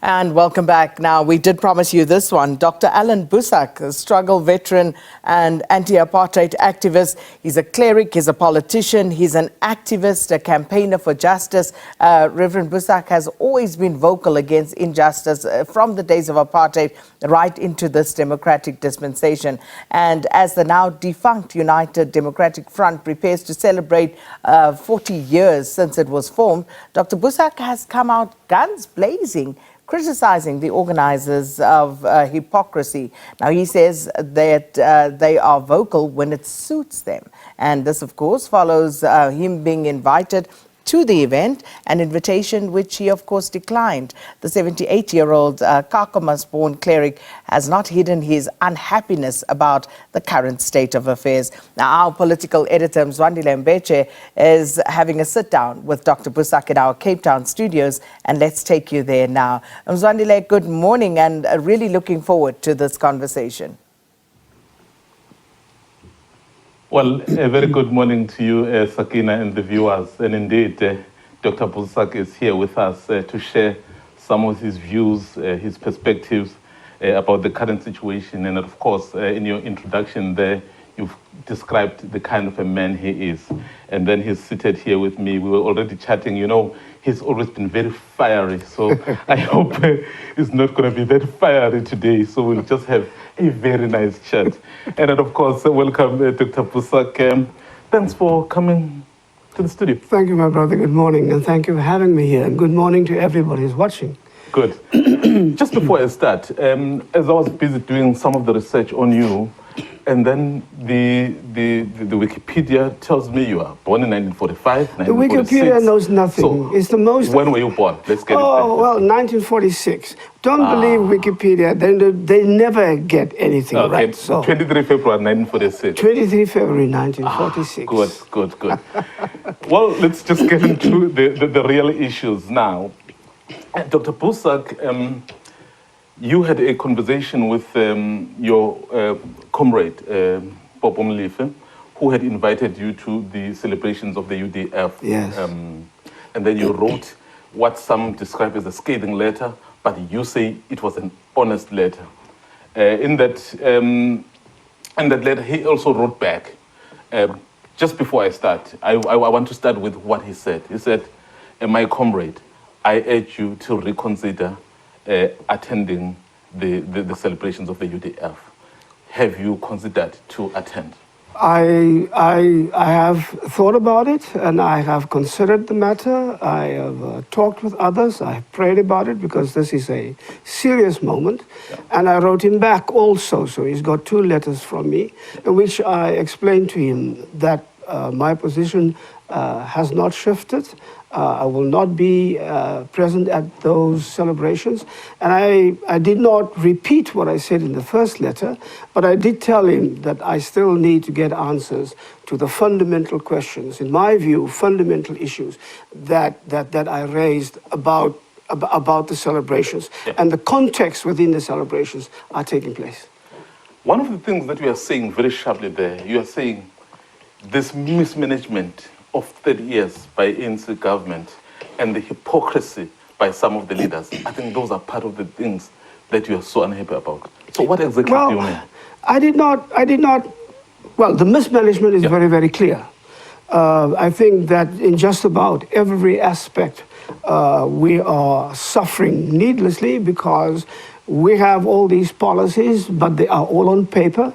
And welcome back. Now, we did promise you this one. Dr. Allan Boesak, a struggle veteran and anti-apartheid activist. He's a cleric, he's a politician, he's an activist, a campaigner for justice. Reverend Boesak has always been vocal against injustice from the days of apartheid right into this democratic dispensation. And as the now defunct United Democratic Front prepares to celebrate 40 years since it was formed, Dr. Boesak has come out guns blazing, criticising the organisers of hypocrisy. Now, he says that they are vocal when it suits them. And this, of course, follows him being invited to the event, an invitation which he, of course, declined. The 78-year-old Kakamas-born cleric has not hidden his unhappiness about the current state of affairs. Now, our political editor, Mzwandile Mbeje, is having a sit-down with Dr. Boesak in our Cape Town studios, and let's take you there now. Mzwandile, good morning, and really looking forward to this conversation. Well, a very good morning to you, Sakina, and the viewers. And indeed, Dr. Boesak is here with us to share some of his views, his perspectives about the current situation. And of course, in your introduction there, you've described the kind of a man he is. And then he's seated here with me. We were already chatting. You know, he's always been very fiery. So I hope it's not going to be that fiery today. So we'll just have a very nice chat. And then, of course, welcome, Dr. Boesak. Thanks for coming to the studio. Thank you, my brother. Good morning. And thank you for having me here. And good morning to everybody who's watching. Good. Just before I start, as I was busy doing some of the research on you, and then the Wikipedia tells me you are born in 1945, 1946. The Wikipedia knows nothing. So, it's the most... When were you born? Let's get it. Oh, well, 1946. Don't believe Wikipedia. They never get anything right. So 23 February 1946. 23 February 1946. Good. Well, let's just get into the real issues now. Dr. Boesak, you had a conversation with your comrade, Bob Omlife, who had invited you to the celebrations of the UDF. Yes. And then you wrote what some describe as a scathing letter, but you say it was an honest letter. In that letter, he also wrote back. Just before I start, I want to start with what he said. He said, my comrade, I urge you to reconsider attending the celebrations of the UDF. Have you considered to attend? I have thought about it, and I have considered the matter. I have talked with others. I have prayed about it because this is a serious moment. Yeah. And I wrote him back also. So he's got 2 letters from me in which I explained to him that my position has not shifted. I will not be present at those celebrations. And I did not repeat what I said in the first letter, but I did tell him that I still need to get answers to the fundamental questions, in my view, fundamental issues that I raised about the celebrations. Yeah. And the context within the celebrations are taking place. One of the things that you are saying very sharply there, you are saying this mismanagement of 30 years by ANC government and the hypocrisy by some of the leaders. I think those are part of the things that you are so unhappy about. So what exactly do you mean? I did not, well, the mismanagement is very, very clear. I think that in just about every aspect, we are suffering needlessly because we have all these policies, but they are all on paper.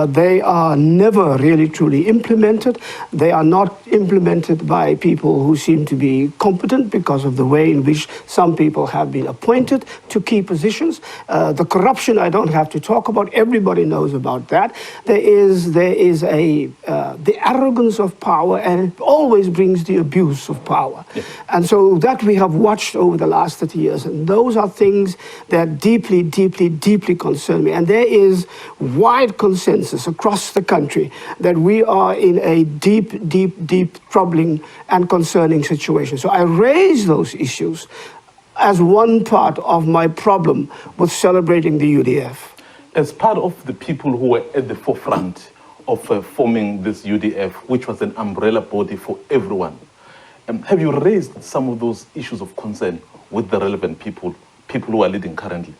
They are never really truly implemented. They are not implemented by people who seem to be competent because of the way in which some people have been appointed to key positions. The corruption I don't have to talk about. Everybody knows about that. There is the arrogance of power, and it always brings the abuse of power. Yeah. And so that we have watched over the last 30 years. And those are things that deeply concern me. And there is wide consensus across the country that we are in a deep troubling and concerning situation. So I raise those issues as one part of my problem with celebrating the UDF. As part of the people who were at the forefront of forming this UDF, which was an umbrella body for everyone, have you raised some of those issues of concern with the relevant people people who are leading currently?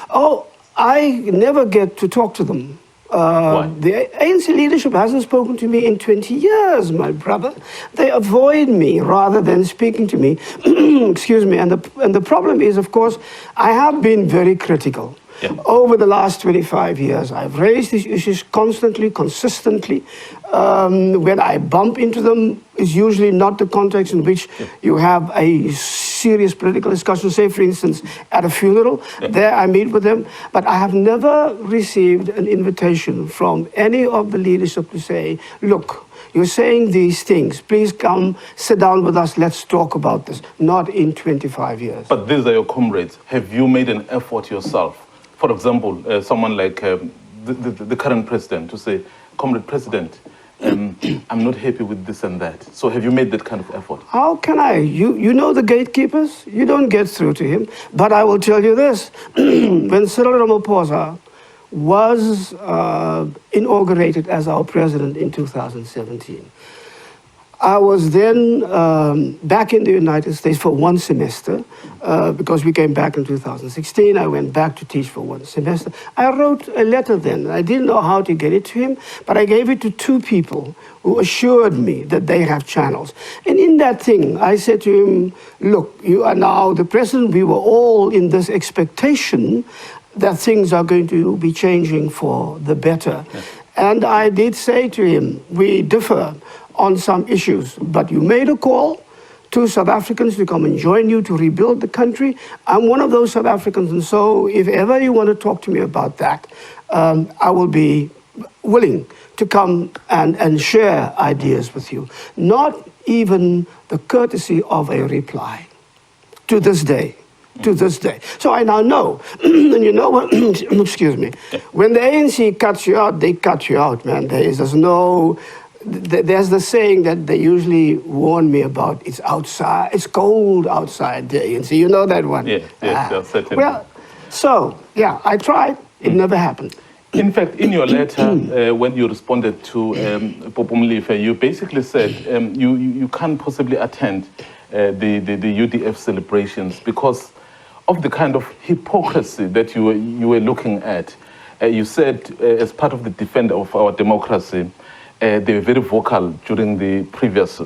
Oh, I never get to talk to them. Why? The ANC leadership hasn't spoken to me in 20 years, my brother. They avoid me rather than speaking to me. Excuse me. And the problem is, of course, I have been very critical. Yeah. Over the last 25 years, I've raised these issues constantly, consistently. When I bump into them, it's usually not the context in which you have a serious political discussion. Say, for instance, at a funeral, there I meet with them. But I have never received an invitation from any of the leadership to say, look, you're saying these things. Please come, sit down with us. Let's talk about this. Not in 25 years. But these are your comrades. Have you made an effort yourself? For example, someone like the current president to say, Comrade President, I'm not happy with this and that. So have you made that kind of effort? How can I? You know the gatekeepers? You don't get through to him. But I will tell you this. When Cyril Ramaphosa was inaugurated as our president in 2017, I was then back in the United States for one semester because we came back in 2016. I went back to teach for one semester. I wrote a letter then. I didn't know how to get it to him, but I gave it to two people who assured me that they have channels. And in that thing, I said to him, look, you are now the president. We were all in this expectation that things are going to be changing for the better. Yes. And I did say to him, we differ on some issues, but you made a call to South Africans to come and join you to rebuild the country. I'm one of those South Africans, and so if ever you want to talk to me about that, I will be willing to come and share ideas with you. Not even the courtesy of a reply to this day. To this day. So I now know, and you know what, excuse me, when the ANC cuts you out, they cut you out, man. There's the saying that they usually warn me about, it's outside, it's cold outside the ANC. You know that one? Yes, certainly. Well, so, yeah, I tried. It never happened. In fact, in your letter, when you responded to Popo Mlife, you basically said you can't possibly attend the UDF celebrations because of the kind of hypocrisy that you were looking at. You said, as part of the defense of our democracy, they were very vocal during the previous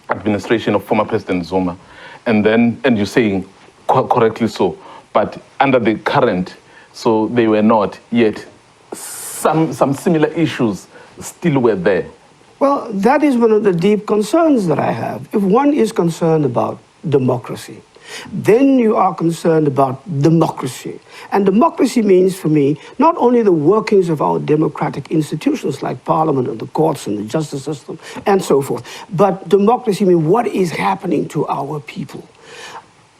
administration of former President Zuma. And you're saying, correctly so, but under the current, so they were not, yet some similar issues still were there. Well, that is one of the deep concerns that I have. If one is concerned about democracy, then you are concerned about democracy. And democracy means, for me, not only the workings of our democratic institutions like parliament and the courts and the justice system and so forth, but democracy means what is happening to our people.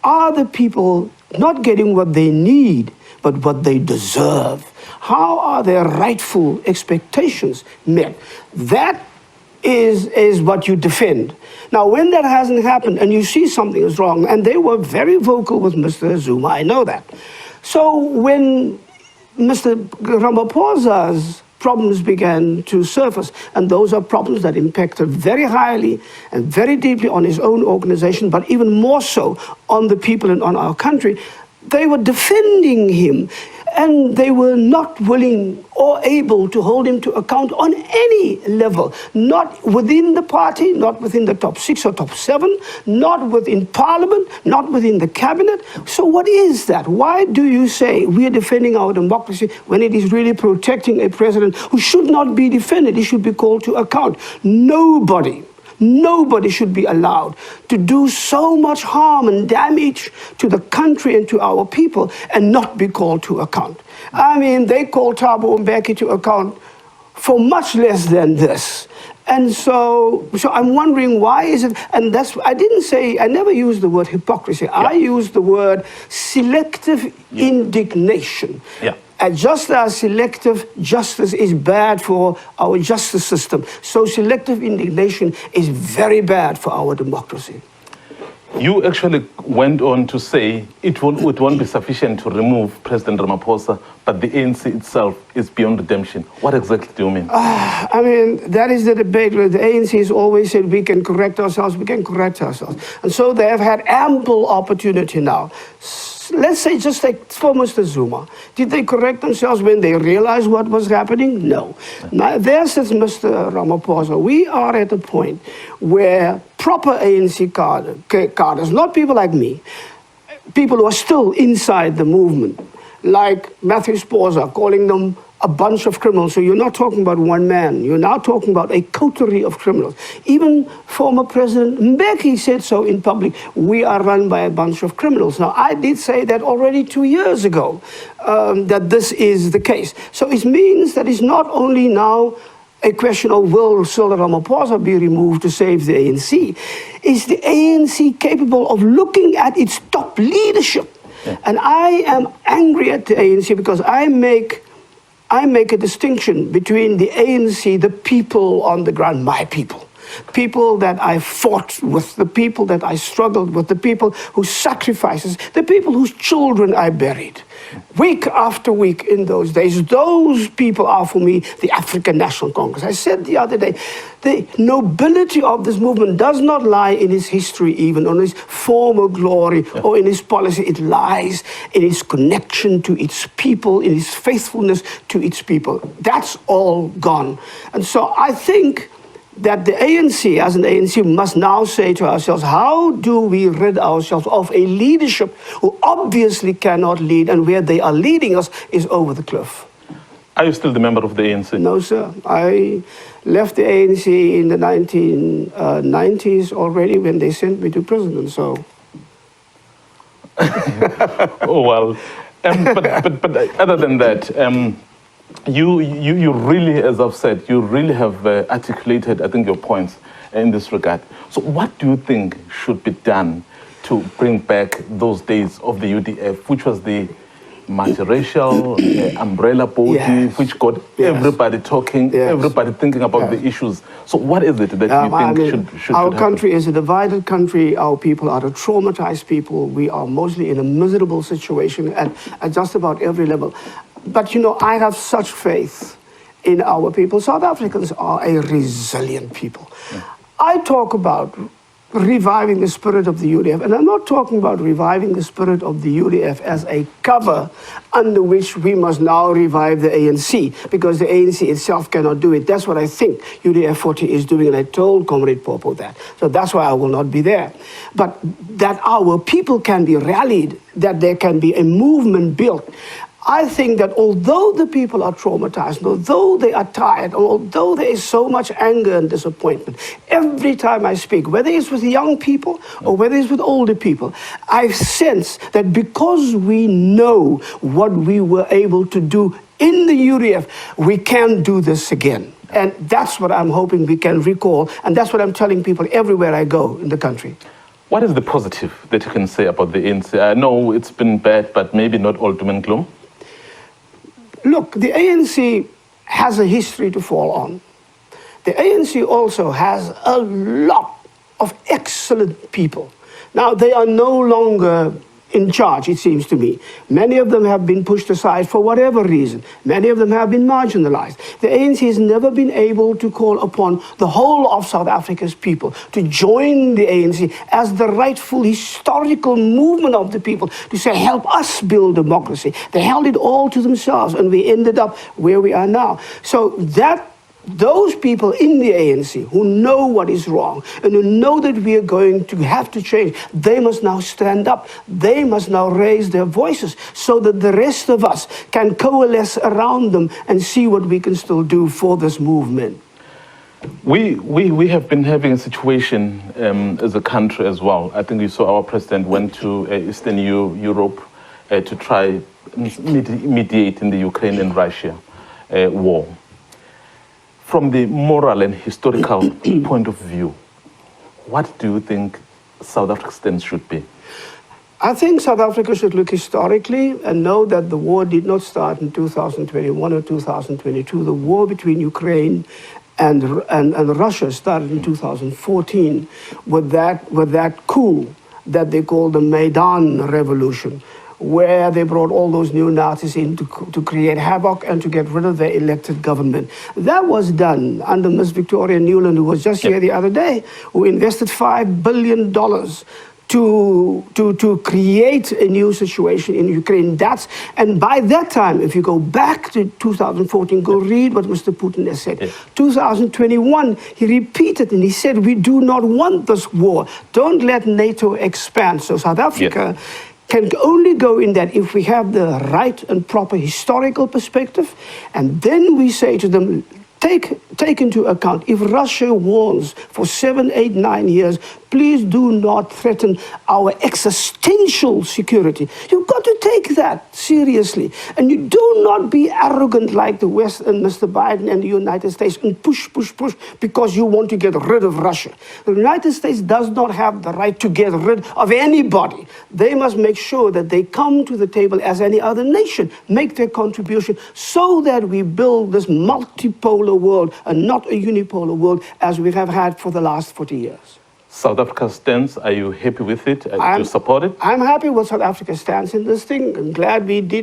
Are the people not getting what they need, but what they deserve? How are their rightful expectations met? That is what you defend. Now, when that hasn't happened and you see something is wrong, and they were very vocal with Mr. Zuma, I know that. So when Mr. Ramaphosa's problems began to surface, and those are problems that impacted very highly and very deeply on his own organization, but even more so on the people and on our country, they were defending him. And they were not willing or able to hold him to account on any level, not within the party, not within the top 6 or top 7, not within parliament, not within the cabinet. So what is that? Why do you say we are defending our democracy when it is really protecting a president who should not be defended? He should be called to account. Nobody should be allowed to do so much harm and damage to the country and to our people and not be called to account. I mean, they call Thabo Mbeki to account for much less than this. And so I'm wondering, why is it, and that's, I never used the word hypocrisy. I used the word selective indignation. Yeah. And just as selective justice is bad for our justice system, so selective indignation is very bad for our democracy. You actually went on to say it won't be sufficient to remove President Ramaphosa, but the ANC itself is beyond redemption. What exactly do you mean? I mean, that is the debate where the ANC has always said we can correct ourselves, we can correct ourselves. And so they have had ample opportunity now. Let's say, just like for Mr. Zuma, did they correct themselves when they realized what was happening? No. Now, there says Mr. Ramaphosa, we are at a point where proper ANC cadres, not people like me, people who are still inside the movement, like Matthew Sposa, calling them a bunch of criminals. So you're not talking about one man. You're now talking about a coterie of criminals. Even former President Mbeki said so in public. We are run by a bunch of criminals. Now, I did say that already 2 years ago, that this is the case. So it means that it's not only now a question of will Cyril Ramaphosa be removed to save the ANC. Is the ANC capable of looking at its top leadership? Yeah. And I am angry at the ANC because I make a distinction between the ANC, the people on the ground, my people that I fought with, the people that I struggled with, the people whose sacrifices, the people whose children I buried. Week after week in those days, those people are for me the African National Congress. I said the other day, the nobility of this movement does not lie in its history even, or in its former glory, or in its policy. It lies in its connection to its people, in its faithfulness to its people. That's all gone. And so I think that the ANC, as an ANC, must now say to ourselves, how do we rid ourselves of a leadership who obviously cannot lead, and where they are leading us is over the cliff? Are you still the member of the ANC? No, sir. I left the ANC in the 1990s already when they sent me to prison, so... Oh, well. But other than that, you really, as I've said, you really have articulated, I think, your points in this regard. So what do you think should be done to bring back those days of the UDF, which was the multiracial umbrella body, which got everybody talking, everybody thinking about the issues? So what is it that you think should Our happen? country is a divided country. Our people are a traumatized people. We are mostly in a miserable situation at just about every level. But, you know, I have such faith in our people. South Africans are a resilient people. I talk about reviving the spirit of the UDF, and I'm not talking about reviving the spirit of the UDF as a cover under which we must now revive the ANC, because the ANC itself cannot do it. That's what I think UDF 40 is doing, and I told Comrade Popo that. So that's why I will not be there. But that our people can be rallied, that there can be a movement built. I think that although the people are traumatized, although they are tired, although there is so much anger and disappointment, every time I speak, whether it's with young people or whether it's with older people, I sense that because we know what we were able to do in the UDF, we can do this again. And that's what I'm hoping we can recall, and that's what I'm telling people everywhere I go in the country. What is the positive that you can say about the ANC? I know it's been bad, but maybe not all doom and gloom. Look, the ANC has a history to fall on. The ANC also has a lot of excellent people. Now, they are no longer in charge, it seems to me. Many of them have been pushed aside for whatever reason. Many of them have been marginalized. The ANC has never been able to call upon the whole of South Africa's people to join the ANC as the rightful historical movement of the people, to say, help us build democracy. They held it all to themselves, and we ended up where we are now. So those people in the ANC who know what is wrong and who know that we are going to have to change, they must now stand up. They must now raise their voices so that the rest of us can coalesce around them and see what we can still do for this movement. We have been having a situation as a country as well. I think you saw our president went to Eastern Europe to try mediate in the Ukraine and Russia war. From the moral and historical point of view, what do you think South Africa's stance should be? I think South Africa should look historically and know that the war did not start in 2021 or 2022. The war between Ukraine and Russia started in 2014 with that coup that they called the Maidan Revolution, where they brought all those neo-Nazis in to create havoc and to get rid of their elected government. That was done under Miss Victoria Newland, who was just here the other day, who invested $5 billion to create a new situation in Ukraine. And by that time, if you go back to 2014, go read what Mr. Putin has said. 2021, he repeated and he said, we do not want this war. Don't let NATO expand. So South Africa can only go in that if we have the right and proper historical perspective, and then we say to them, take into account, if Russia warns for 7, 8, 9 years, please do not threaten our existential security. You've got to take that seriously. And you do not be arrogant like the West and Mr. Biden and the United States and push because you want to get rid of Russia. The United States does not have the right to get rid of anybody. They must make sure that they come to the table as any other nation, make their contribution so that we build this multipolar world and not a unipolar world as we have had for the last 40 years. South Africa's stance, are you happy with it? Do you support it? I'm happy with South Africa's stance in this thing. I'm glad we do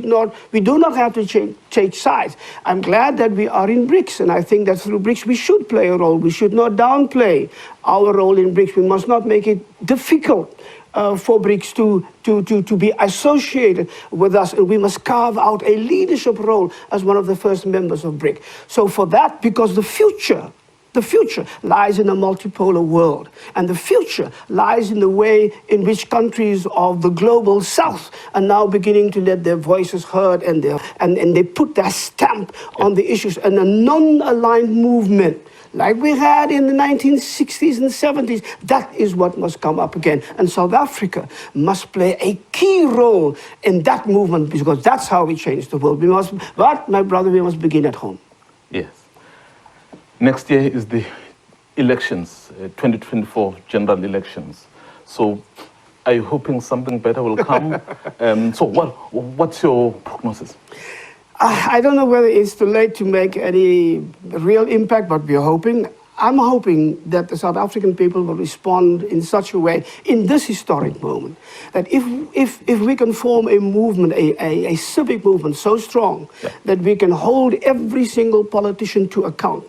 not have to change sides. I'm glad that we are in BRICS, and I think that through BRICS we should play a role. We should not downplay our role in BRICS. We must not make it difficult for BRICS to be associated with us, and we must carve out a leadership role as one of the first members of BRIC. So for that, because the future lies in a multipolar world, and the future lies in the way in which countries of the global south are now beginning to let their voices heard, and they put their stamp on the issues, and a non-aligned movement like we had in the 1960s and 70s, that is what must come up again. And South Africa must play a key role in that movement, because that's how we change the world. But, my brother, we must begin at home. Yes. Next year is the elections, 2024 general elections. So are you hoping something better will come? So what's your prognosis? I don't know whether it's too late to make any real impact, but we're hoping. I'm hoping that the South African people will respond in such a way in this historic moment, that if we can form a movement, a civic movement so strong that we can hold every single politician to account,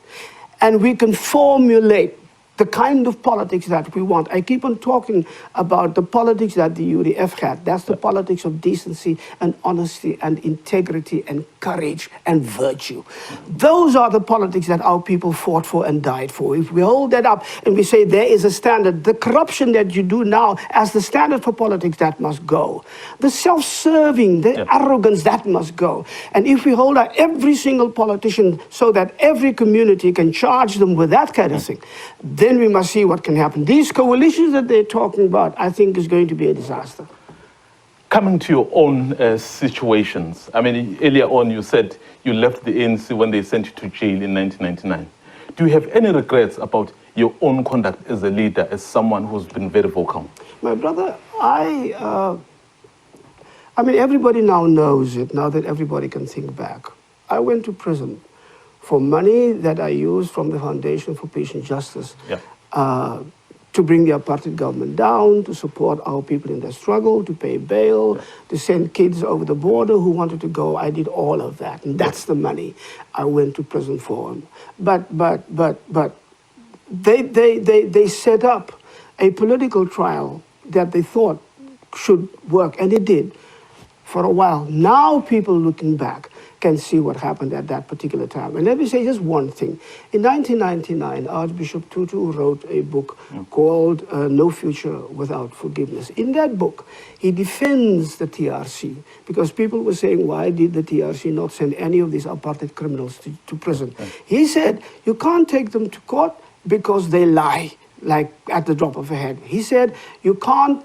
and we can formulate the kind of politics that we want. I keep on talking about the politics that the UDF had. That's the politics of decency and honesty and integrity and courage and virtue. Those are the politics that our people fought for and died for. If we hold that up and we say there is a standard, the corruption that you do now as the standard for politics, that must go. The self-serving, the arrogance, that must go. And if we hold out every single politician so that every community can charge them with that kind of thing, then we must see what can happen. These coalitions that they're talking about, I think, is going to be a disaster. Coming to your own situations, I mean, earlier on you said you left the ANC when they sent you to jail in 1999. Do you have any regrets about your own conduct as a leader, as someone who's been very vocal? My brother, I mean, everybody now knows it, now that everybody can think back. I went to prison for money that I used from the Foundation for Peace and Justice to bring the apartheid government down, to support our people in their struggle, to pay bail, to send kids over the border who wanted to go. I did all of that, and that's the money I went to prison for. But they set up a political trial that they thought should work, and it did for a while. Now people looking back can see what happened at that particular time. And let me say just one thing. In 1999, Archbishop Tutu wrote a book called No Future Without Forgiveness. In that book, he defends the TRC, because people were saying, why did the TRC not send any of these apartheid criminals to prison? He said, you can't take them to court because they lie, like at the drop of a hat. He said, you can't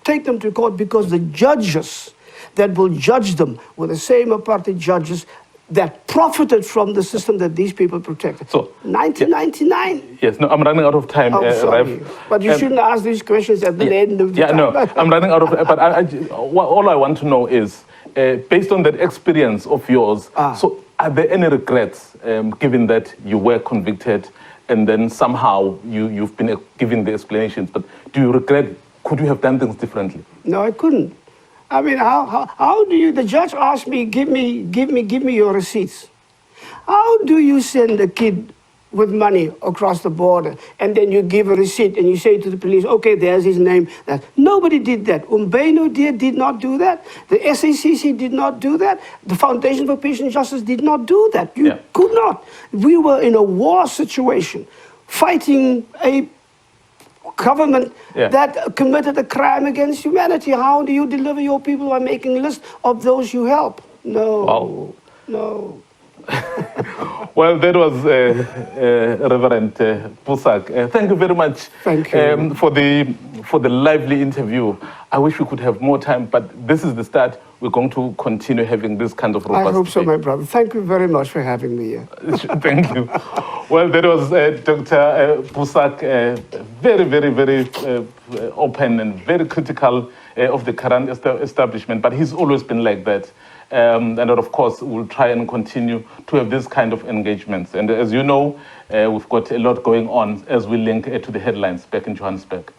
take them to court because the judges that will judge them were the same apartheid judges that profited from the system that these people protected. So, 1999. Yes, no, I'm running out of time, sorry. Rev. But you shouldn't ask these questions at the end of the time. No, I'm running out of time. But all I want to know is, based on that experience of yours, so are there any regrets, given that you were convicted and then somehow you've been given the explanations, but do you regret Could you have done things differently? No, I couldn't. I mean, how do you, the judge asked me, give me your receipts. How do you send a kid with money across the border and then you give a receipt and you say to the police, okay, there's his name. That nobody did that. Umbeno did not do that. The SACC did not do that. The Foundation for Peace and Justice did not do that. You could not. We were in a war situation, fighting a government that committed a crime against humanity. How do you deliver your people by making a list of those you help? No. Wow. No. Well, that was Reverend Boesak. Thank you very much. Thank you. For the lively interview. I wish we could have more time, but this is the start. We're going to continue having this kind of robust I hope so, debate. my brother. Thank you very much for having me here. Thank you. Well, that was Dr. Boesak, very, very, very open and very critical of the current establishment, but he's always been like that. And of course, we'll try and continue to have this kind of engagements. And as you know, we've got a lot going on as we link to the headlines back in Johannesburg.